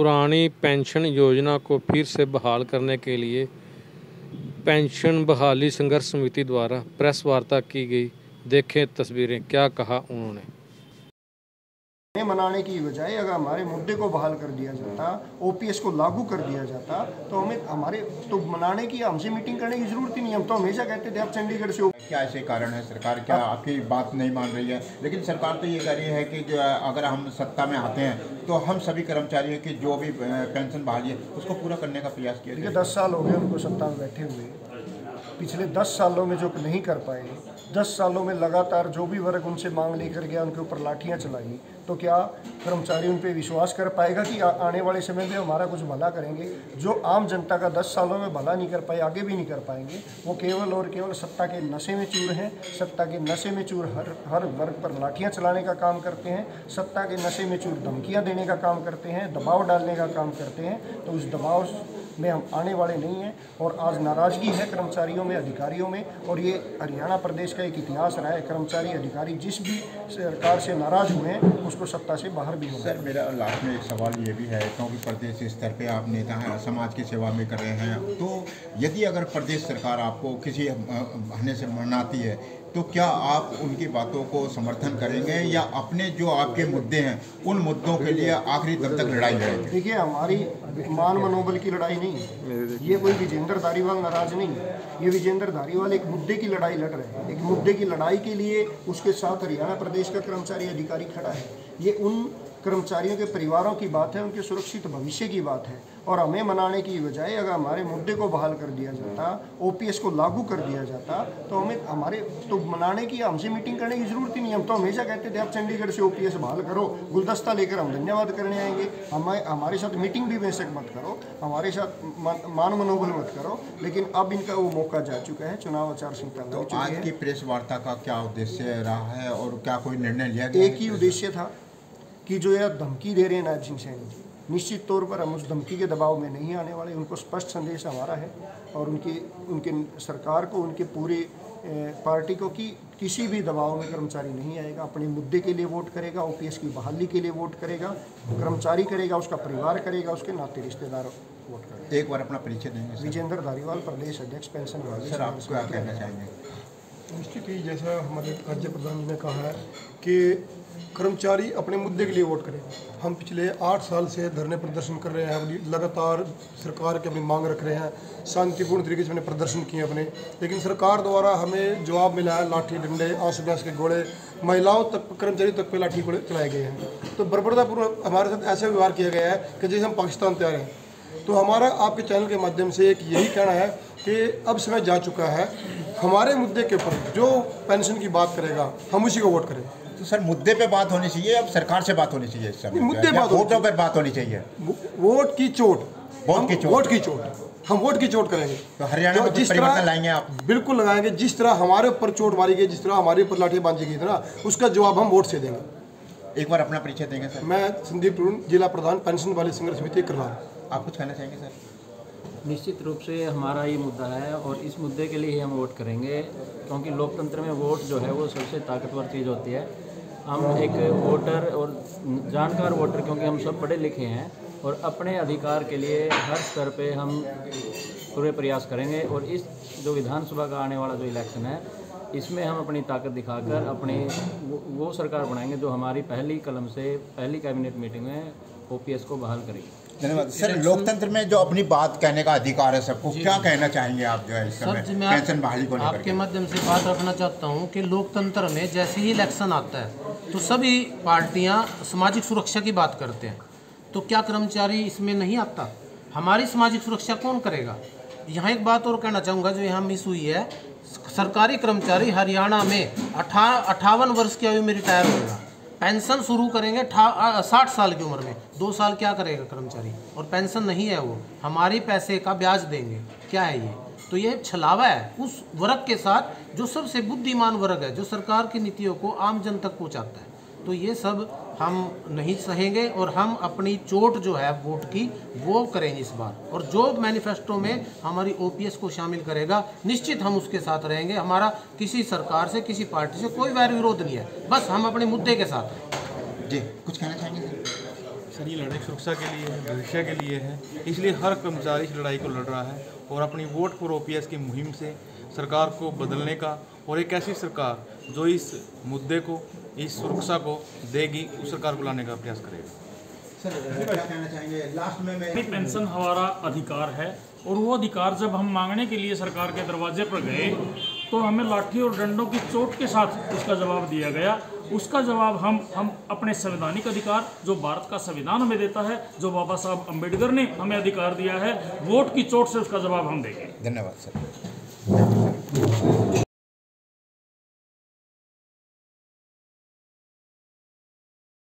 पुरानी पेंशन योजना को फिर से बहाल करने के लिए पेंशन बहाली संघर्ष समिति द्वारा प्रेस वार्ता की गई। देखें तस्वीरें, क्या कहा उन्होंने। मनाने की बजाय अगर हमारे मुद्दे को बहाल कर दिया जाता, ओपीएस को लागू कर दिया जाता, तो हमें हमारे तो मनाने की, हमसे मीटिंग करने की जरूरत ही नहीं। हम तो हमेशा कहते थे आप चंडीगढ़ से। क्या ऐसे कारण है, सरकार क्या आपकी बात नहीं मान रही है? लेकिन सरकार तो ये कह रही है कि जो अगर हम सत्ता में आते हैं तो हम सभी कर्मचारियों की जो भी पेंशन बहाली है उसको पूरा करने का प्रयास किया। देखिए 10 साल हो गए उनको सत्ता में बैठे हुए। पिछले 10 सालों में जो नहीं कर पाए, 10 सालों में लगातार जो भी वर्ग उनसे मांग लेकर गया उनके ऊपर लाठियां चलाई, तो क्या कर्मचारी उन पर विश्वास कर पाएगा कि आने वाले समय में हमारा कुछ भला करेंगे? जो आम जनता का 10 सालों में भला नहीं कर पाए, आगे भी नहीं कर पाएंगे, वो केवल और केवल सत्ता के नशे में चूर हैं। सत्ता के नशे में चूर हर वर्ग पर लाठियां चलाने का काम करते हैं। सत्ता के नशे में चूर धमकियां देने का काम करते हैं, दबाव डालने का काम करते हैं। तो उस दबाव में हम आने वाले नहीं हैं। और आज नाराज़गी है कर्मचारियों में, अधिकारियों में। और ये हरियाणा प्रदेश का एक इतिहास रहा है, कर्मचारी अधिकारी जिस भी सरकार से नाराज़ हुए हैं उसको सत्ता से बाहर भी हो। सर मेरा लास्ट में एक सवाल ये भी है, क्योंकि प्रदेश स्तर पे आप नेता हैं, समाज की सेवा में कर रहे हैं, तो यदि अगर प्रदेश सरकार आपको किसी बहाने से मनाती है तो क्या आप उनकी बातों को समर्थन करेंगे या अपने जो आपके मुद्दे हैं उन मुद्दों के लिए आखिरी दम तक लड़ाई लड़ेंगे? देखिए हमारी मान मनोबल की लड़ाई नहीं है, ये कोई विजेंद्र धारीवाल नाराज नहीं है। ये विजेंद्र धारीवाल एक मुद्दे की लड़ाई लड़ रहे हैं। एक मुद्दे की लड़ाई के लिए उसके साथ हरियाणा प्रदेश का कर्मचारी अधिकारी खड़ा है। ये उन कर्मचारियों के परिवारों की बात है, उनके सुरक्षित भविष्य की बात है। और हमें मनाने की बजाय अगर हमारे मुद्दे को बहाल कर दिया जाता, ओपीएस को लागू कर दिया जाता, तो हमें हमारे तो मनाने की, हमसे मीटिंग करने की जरूरत ही नहीं। हम तो हमेशा कहते थे आप चंडीगढ़ से ओपीएस बहाल करो, गुलदस्ता लेकर हम धन्यवाद करने आएंगे। हमारे साथ मीटिंग भी बेशक मत करो, हमारे साथ मान मनोबल मत करो, लेकिन अब इनका वो मौका जा चुका है। चुनाव आचार संहिता लग चुकी है। आज की प्रेस वार्ता का क्या उद्देश्य रहा है और क्या कोई निर्णय लिया गया? एक ही उद्देश्य था कि जो यह धमकी दे रहे हैं नायब सिंह सैनी जी, निश्चित तौर पर हम उस धमकी के दबाव में नहीं आने वाले। उनको स्पष्ट संदेश हमारा है और उनके सरकार को, उनके पूरी पार्टी को कि किसी भी दबाव में कर्मचारी नहीं आएगा। अपने मुद्दे के लिए वोट करेगा, ओपीएस की बहाली के लिए वोट करेगा, कर्मचारी करेगा, उसका परिवार करेगा, उसके नाते रिश्तेदार वोट करेगा। एक बार अपना परिचय देंगे। विजेंद्र धारीवाल, प्रदेश अध्यक्ष पेंशन विभाग। सर आप क्या कहना चाहेंगे? निश्चित ही जैसा हमारे राज्य प्रधान जी ने कहा है कि कर्मचारी अपने मुद्दे के लिए वोट करें। हम पिछले 8 साल से धरने प्रदर्शन कर रहे हैं, अपनी लगातार सरकार की अपनी मांग रख रहे हैं, शांतिपूर्ण तरीके से हमने प्रदर्शन किए अपने। लेकिन सरकार द्वारा हमें जवाब मिला है लाठी डंडे, आंसू गैस के गोले, महिलाओं तक, कर्मचारी तक पे लाठी गोले चलाए गए हैं। तो बर्बरतापूर्वक हमारे साथ ऐसा व्यवहार किया गया है कि जैसे हम पाकिस्तान तैयार हैं। तो हमारा आपके चैनल के माध्यम से एक यही कहना है कि अब समय जा चुका है, हमारे मुद्दे के ऊपर जो पेंशन की बात करेगा हम उसी को वोट करें। तो सर मुद्दे पे बात होनी चाहिए, अब सरकार से बात होनी चाहिए, इस समय मुद्दे बात वोटों पर बात होनी चाहिए। वोट की चोट, हम वोट की चोट करेंगे। तो हरियाणा में जिस परिवर्तन लाएंगे आप? बिल्कुल लगाएंगे। जिस तरह हमारे ऊपर चोट मारी गई, जिस तरह हमारे ऊपर लाठी बांधी गई थी ना, उसका जवाब हम वोट से देंगे। एक बार अपना परिचय देंगे सर। मैं संदीप टून, जिला प्रधान पेंशन वाली संघर्ष समिति करनाल। आप कुछ कहना चाहेंगे सर? निश्चित रूप से हमारा ये मुद्दा है और इस मुद्दे के लिए ही हम वोट करेंगे, क्योंकि लोकतंत्र में वोट जो है वो सबसे ताकतवर चीज़ होती है। हम एक वोटर और जानकार वोटर, क्योंकि हम सब पढ़े लिखे हैं और अपने अधिकार के लिए हर स्तर पे हम पूरे प्रयास करेंगे। और इस जो विधानसभा का आने वाला जो इलेक्शन है, इसमें हम अपनी ताकत दिखाकर अपनी वो सरकार बनाएंगे जो हमारी पहली कलम से पहली कैबिनेट मीटिंग में ओपीएस को बहाल करेगी। धन्यवाद सर। लोकतंत्र में जो अपनी बात कहने का अधिकार है सबको, क्या कहना चाहेंगे आप जो है इस समय पेंशन बहाली को लेकर? आपके माध्यम से बात रखना चाहता हूं कि लोकतंत्र में जैसे ही इलेक्शन आता है तो सभी पार्टियां सामाजिक सुरक्षा की बात करते हैं। तो क्या कर्मचारी इसमें नहीं आता? हमारी सामाजिक सुरक्षा कौन करेगा? यहाँ एक बात और कहना चाहूँगा जो यहाँ मिस हुई है, सरकारी कर्मचारी हरियाणा में 58 वर्ष की आयु में रिटायर होगा, पेंशन शुरू करेंगे 60 साल की उम्र में। 2 साल क्या करेगा कर्मचारी? और पेंशन नहीं है, वो हमारी पैसे का ब्याज देंगे। क्या है ये? तो ये छलावा है उस वर्ग के साथ जो सबसे बुद्धिमान वर्ग है, जो सरकार की नीतियों को आम जन तक पहुंचाता है। तो ये सब हम नहीं सहेंगे और हम अपनी चोट जो है वोट की वो करेंगे इस बार। और जो मैनिफेस्टो में हमारी ओपीएस को शामिल करेगा, निश्चित हम उसके साथ रहेंगे। हमारा किसी सरकार से, किसी पार्टी से कोई वैर विरोध नहीं है, बस हम अपने मुद्दे के साथ हैं। जी कुछ कहना चाहेंगे? सर ये लड़ाई सुरक्षा के लिए है, भविष्य के लिए है, इसलिए हर कर्मचारी इस लड़ाई को लड़ रहा है और अपनी वोट फॉर ओपीएस की मुहिम से सरकार को बदलने का और एक ऐसी सरकार जो इस मुद्दे को, इस सुरक्षा को देगी, उस सरकार को लाने का प्रयास करेगा। सर क्या कहना चाहेंगे लास्ट में पेंशन हमारा अधिकार है और वो अधिकार जब हम मांगने के लिए सरकार के दरवाजे पर गए तो हमें लाठी और डंडों की चोट के साथ उसका जवाब दिया गया। उसका जवाब हम अपने संवैधानिक अधिकार जो भारत का संविधान हमें देता है, जो बाबा साहब अम्बेडकर ने हमें अधिकार दिया है, वोट की चोट से उसका जवाब हम देंगे। धन्यवाद सर।